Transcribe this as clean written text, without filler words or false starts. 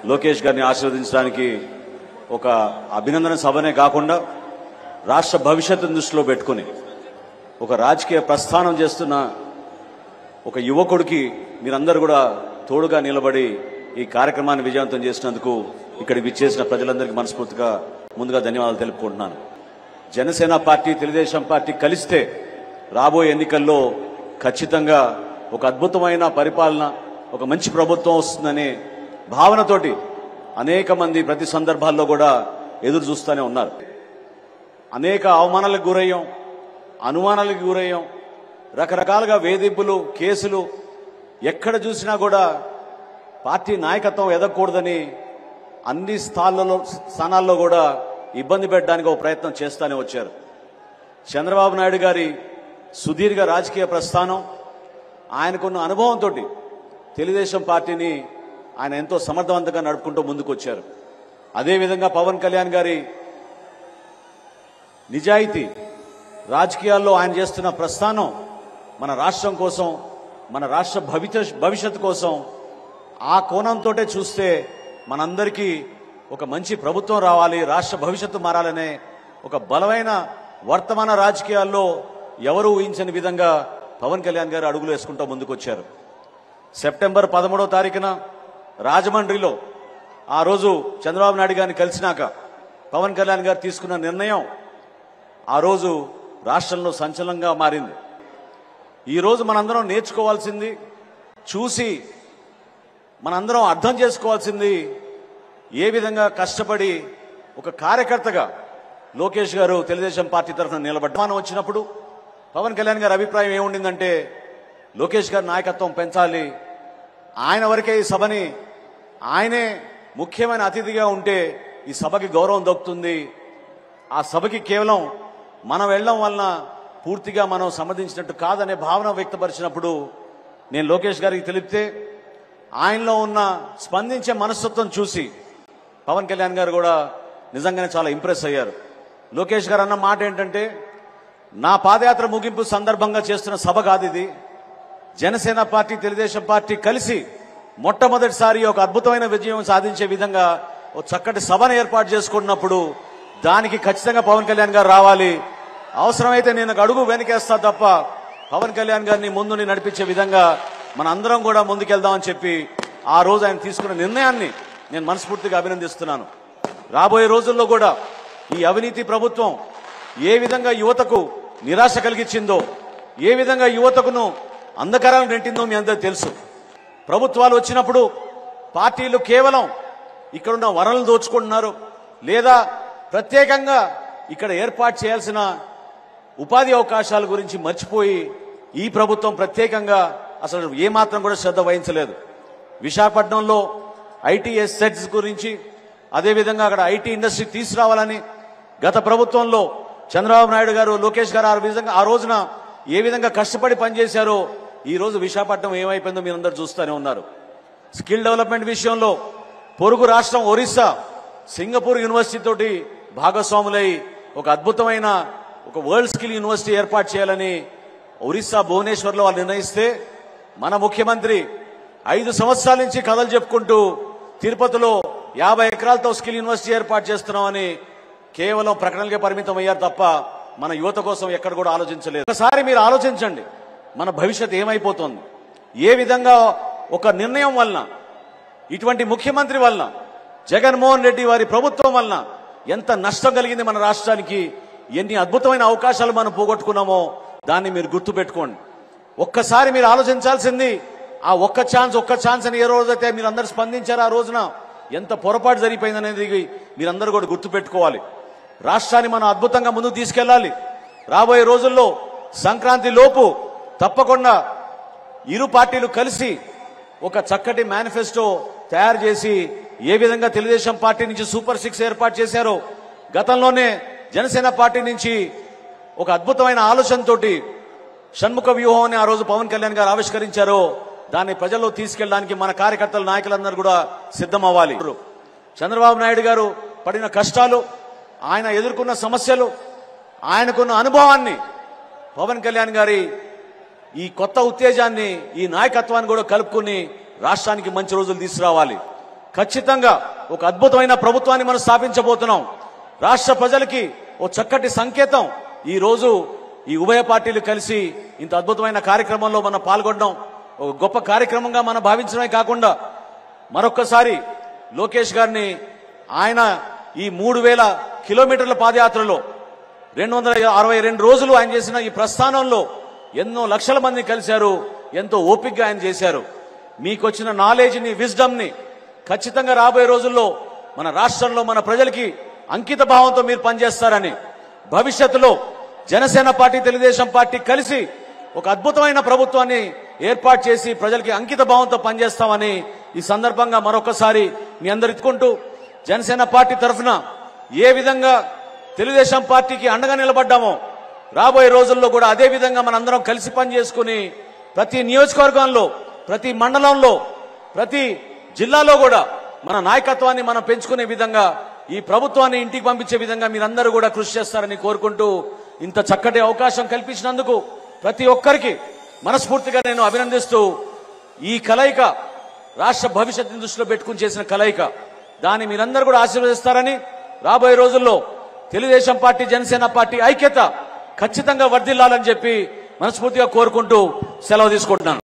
లోకేష్ గారిని ఆశీర్వదించడానికి ఒక అభినందన సభనే కాకుండా రాష్ట్ర భవిష్యత్తును దృష్టిలో పెట్టుకుని ఒక రాజకీయ ప్రస్థానం చేస్తున్న ఒక యువకుడికి మీరందరూ కూడా తోడుగా నిలబడి ఈ కార్యక్రమాన్ని విజయవంతం చేసినందుకు ఇక్కడికి విచ్చేసిన ప్రజలందరికీ మనస్ఫూర్తిగా ముందుగా ధన్యవాదాలు తెలుపుకుంటున్నాను. జనసేన పార్టీ తెలుగుదేశం పార్టీ కలిస్తే రాబోయే ఎన్నికల్లో ఖచ్చితంగా ఒక అద్భుతమైన పరిపాలన, ఒక మంచి ప్రభుత్వం వస్తుందనే భావనతోటి అనేక మంది ప్రతి సందర్భాల్లో కూడా ఎదురు చూస్తూనే ఉన్నారు. అనేక అవమానాలకు గురయ్యాం, అనుమానాలకు గురయ్యాం, రకరకాలుగా వేధింపులు, కేసులు ఎక్కడ చూసినా కూడా పార్టీ నాయకత్వం ఎదగకూడదని అన్ని స్థానాల్లో కూడా ఇబ్బంది పెట్టడానికి ఒక ప్రయత్నం చేస్తూనే వచ్చారు. చంద్రబాబు నాయుడు గారి సుదీర్ఘ రాజకీయ ప్రస్థానం, ఆయనకున్న అనుభవంతో తెలుగుదేశం పార్టీని ఆయన ఎంతో సమర్థవంతంగా నడుపుకుంటూ ముందుకు వచ్చారు. అదేవిధంగా పవన్ కళ్యాణ్ గారి నిజాయితీ, రాజకీయాల్లో ఆయన చేస్తున్న ప్రస్థానం మన రాష్ట్రం కోసం, మన రాష్ట్ర భవిష్యత్తు కోసం, ఆ కోణంతో చూస్తే మనందరికీ ఒక మంచి ప్రభుత్వం రావాలి, రాష్ట్ర భవిష్యత్తు మారాలనే ఒక బలమైన వర్తమాన రాజకీయాల్లో ఎవరు ఊహించని విధంగా పవన్ కళ్యాణ్ గారు అడుగులు వేసుకుంటూ ముందుకొచ్చారు. సెప్టెంబర్ 13వ తారీఖున రాజమండ్రిలో ఆ రోజు చంద్రబాబు నాయుడు గారిని కలిసినాక పవన్ కళ్యాణ్ గారు తీసుకున్న నిర్ణయం ఆ రోజు రాష్ట్రంలో సంచలనంగా మారింది. ఈరోజు మనందరం నేర్చుకోవాల్సింది, చూసి మనందరం అర్థం చేసుకోవాల్సింది, ఏ విధంగా కష్టపడి ఒక కార్యకర్తగా లోకేష్ గారు తెలుగుదేశం పార్టీ తరఫున నిలబడ్డామని వచ్చినప్పుడు పవన్ కళ్యాణ్ గారి అభిప్రాయం ఏముండిందంటే లోకేష్ గారి నాయకత్వం పెంచాలి, ఆయన వరకే ఈ సభని, ఆయనే ముఖ్యమైన అతిథిగా ఉంటే ఈ సభకి గౌరవం దక్కుతుంది, ఆ సభకి కేవలం మనం వెళ్ళడం వలన పూర్తిగా మనం సమర్థించినట్టు కాదనే భావన వ్యక్తపరిచినప్పుడు నేను లోకేష్ గారికి తెలిపితే ఆయనలో ఉన్న స్పందించే మనస్తత్వం చూసి పవన్ కళ్యాణ్ గారు కూడా నిజంగానే చాలా ఇంప్రెస్ అయ్యారు. లోకేష్ గారు అన్న మాట ఏంటంటే, నా పాదయాత్ర ముగింపు సందర్భంగా చేస్తున్న సభ కాదు ఇది, జనసేన పార్టీ తెలుగుదేశం పార్టీ కలిసి మొట్టమొదటిసారి ఒక అద్భుతమైన విజయం సాధించే విధంగా ఒక చక్కటి సభను ఏర్పాటు చేసుకున్నప్పుడు దానికి ఖచ్చితంగా పవన్ కళ్యాణ్ గారు రావాలి, అవసరమైతే నేను అడుగు వెనకేస్తా తప్ప పవన్ కళ్యాణ్ గారిని ముందుని నడిపించే విధంగా మన అందరం కూడా ముందుకెళ్దామని చెప్పి ఆ రోజు ఆయన తీసుకున్న నిర్ణయాన్ని నేను మనస్ఫూర్తిగా అభినందిస్తున్నాను. రాబోయే రోజుల్లో కూడా ఈ అవినీతి ప్రభుత్వం ఏ విధంగా యువతకు నిరాశ కలిగించిందో, ఏ విధంగా యువతకును అంధకారాలను నెట్టిందో మీ అందరికీ తెలుసు. ప్రభుత్వాలు వచ్చినప్పుడు పార్టీలు కేవలం ఇక్కడున్న వనరులు దోచుకుంటున్నారు, లేదా ప్రత్యేకంగా ఇక్కడ ఏర్పాటు చేయాల్సిన ఉపాధి అవకాశాల గురించి మర్చిపోయి ఈ ప్రభుత్వం ప్రత్యేకంగా అసలు ఏమాత్రం కూడా శ్రద్ధ వహించలేదు. విశాఖపట్నంలో ఐటీ ఎస్సెట్స్ గురించి, అదేవిధంగా అక్కడ ఐటీ ఇండస్ట్రీ తీసుకురావాలని గత ప్రభుత్వంలో చంద్రబాబు నాయుడు గారు, లోకేష్ గారు ఆ రోజున ఏ విధంగా కష్టపడి పనిచేశారో ఈ రోజు విశాఖపట్నం ఏమైపోయిందో మీరందరూ చూస్తూనే ఉన్నారు. స్కిల్ డెవలప్మెంట్ విషయంలో పొరుగు రాష్ట్రం ఒరిస్సా సింగపూర్ యూనివర్సిటీ తోటి భాగస్వాములై ఒక అద్భుతమైన ఒక వరల్డ్ స్కిల్ యూనివర్సిటీ ఏర్పాటు చేయాలని ఒరిస్సా భువనేశ్వర్లో వాళ్ళు నిర్ణయిస్తే మన ముఖ్యమంత్రి 5 సంవత్సరాల నుంచి కథలు చెప్పుకుంటూ తిరుపతిలో 50 ఎకరాలతో స్కిల్ యూనివర్సిటీ ఏర్పాటు చేస్తున్నామని కేవలం ప్రకటనలకే పరిమితం అయ్యారు తప్ప మన యువత కోసం ఎక్కడ కూడా ఆలోచించలేదు. ఒకసారి మీరు ఆలోచించండి, మన భవిష్యత్ ఏమైపోతుంది, ఏ విధంగా ఒక నిర్ణయం వలన, ఇటువంటి ముఖ్యమంత్రి వలన, జగన్మోహన్ రెడ్డి వారి ప్రభుత్వం వలన ఎంత నష్టం కలిగింది మన రాష్ట్రానికి, ఎన్ని అద్భుతమైన అవకాశాలు మనం పోగొట్టుకున్నామో దాన్ని మీరు గుర్తుపెట్టుకోండి. ఒక్కసారి మీరు ఆలోచించాల్సింది ఆ ఒక్క ఛాన్స్ అని ఏ రోజైతే మీరు అందరూ స్పందించారో ఆ రోజున ఎంత పొరపాటు జరిగిపోయిందనేది మీరందరూ కూడా గుర్తుపెట్టుకోవాలి. రాష్ట్రాన్ని మనం అద్భుతంగా ముందుకు తీసుకెళ్లాలి. రాబోయే రోజుల్లో సంక్రాంతి లోపు తప్పకుండా ఇరు పార్టీలు కలిసి ఒక చక్కటి మేనిఫెస్టో తయారు చేసి ఏ విధంగా తెలుగుదేశం పార్టీ నుంచి సూపర్ 6 ఏర్పాటు చేశారో, గతంలోనే జనసేన పార్టీ నుంచి ఒక అద్భుతమైన ఆలోచనతోటి షణ్ముఖ వ్యూహం అని ఆ రోజు పవన్ కళ్యాణ్ గారు ఆవిష్కరించారో దాన్ని ప్రజల్లో తీసుకెళ్ళడానికి మన కార్యకర్తలు, నాయకులందరూ కూడా సిద్ధమవ్వాలి. చంద్రబాబు నాయుడు గారు పడిన కష్టాలు, ఆయన ఎదుర్కొన్న సమస్యలు, ఆయనకున్న అనుభవాన్ని పవన్ కళ్యాణ్ గారి ఈ కొత్త ఉత్తేజాన్ని, ఈ నాయకత్వాన్ని కూడా కలుపుకొని రాష్ట్రానికి మంచి రోజులు తీసుకురావాలి. ఖచ్చితంగా ఒక అద్భుతమైన ప్రభుత్వాన్ని మనం స్థాపించబోతున్నాం. రాష్ట్ర ప్రజలకి ఓ చక్కటి సంకేతం ఈ రోజు ఈ ఉభయ పార్టీలు కలిసి ఇంత అద్భుతమైన కార్యక్రమంలో మనం పాల్గొనడం ఒక గొప్ప కార్యక్రమంగా మనం భావించడమే కాకుండా మరొక్కసారి లోకేష్ గారిని ఆయన ఈ 3000 కిలోమీటర్ల పాదయాత్రలో 262 రోజులు ఆయన చేసిన ఈ ప్రస్థానంలో ఎన్నో లక్షల మంది కలిశారు. ఎంతో ఓపికగా ఆయన చేశారు. మీకు వచ్చిన నాలెడ్జ్ని, విజ్డమ్ని ఖచ్చితంగా రాబోయే రోజుల్లో మన రాష్ట్రంలో మన ప్రజలకి అంకిత భావంతో మీరు పనిచేస్తారని, భవిష్యత్తులో జనసేన పార్టీ, తెలుగుదేశం పార్టీ కలిసి ఒక అద్భుతమైన ప్రభుత్వాన్ని ఏర్పాటు చేసి ప్రజలకి అంకిత భావంతో పనిచేస్తామని ఈ సందర్భంగా మరొకసారి మీ అందరు ఎత్తుకుంటూ, జనసేన పార్టీ తరఫున ఏ విధంగా తెలుగుదేశం పార్టీకి అండగా నిలబడ్డామో రాబోయే రోజుల్లో కూడా అదే విధంగా మనందరం కలిసి పనిచేసుకుని ప్రతి నియోజకవర్గంలో, ప్రతి మండలంలో, ప్రతి జిల్లాలో కూడా మన నాయకత్వాన్ని మనం పెంచుకునే విధంగా ఈ ప్రభుత్వాన్ని ఇంటికి పంపించే విధంగా మీరందరూ కూడా కృషి చేస్తారని కోరుకుంటూ, ఇంత చక్కటి అవకాశం కల్పించినందుకు ప్రతి ఒక్కరికి మనస్ఫూర్తిగా నేను అభినందిస్తూ, ఈ కలయిక రాష్ట్ర భవిష్యత్తుని దృష్టిలో పెట్టుకుని చేసిన కలయిక, దాన్ని మీరందరూ కూడా ఆశీర్వదిస్తారని, రాబోయే రోజుల్లో తెలుగుదేశం పార్టీ, జనసేన పార్టీ ఐక్యత ఖచ్చితంగా వర్ధిల్లాలని చెప్పి మనస్ఫూర్తిగా కోరుకుంటూ సెలవు తీసుకుంటున్నాను.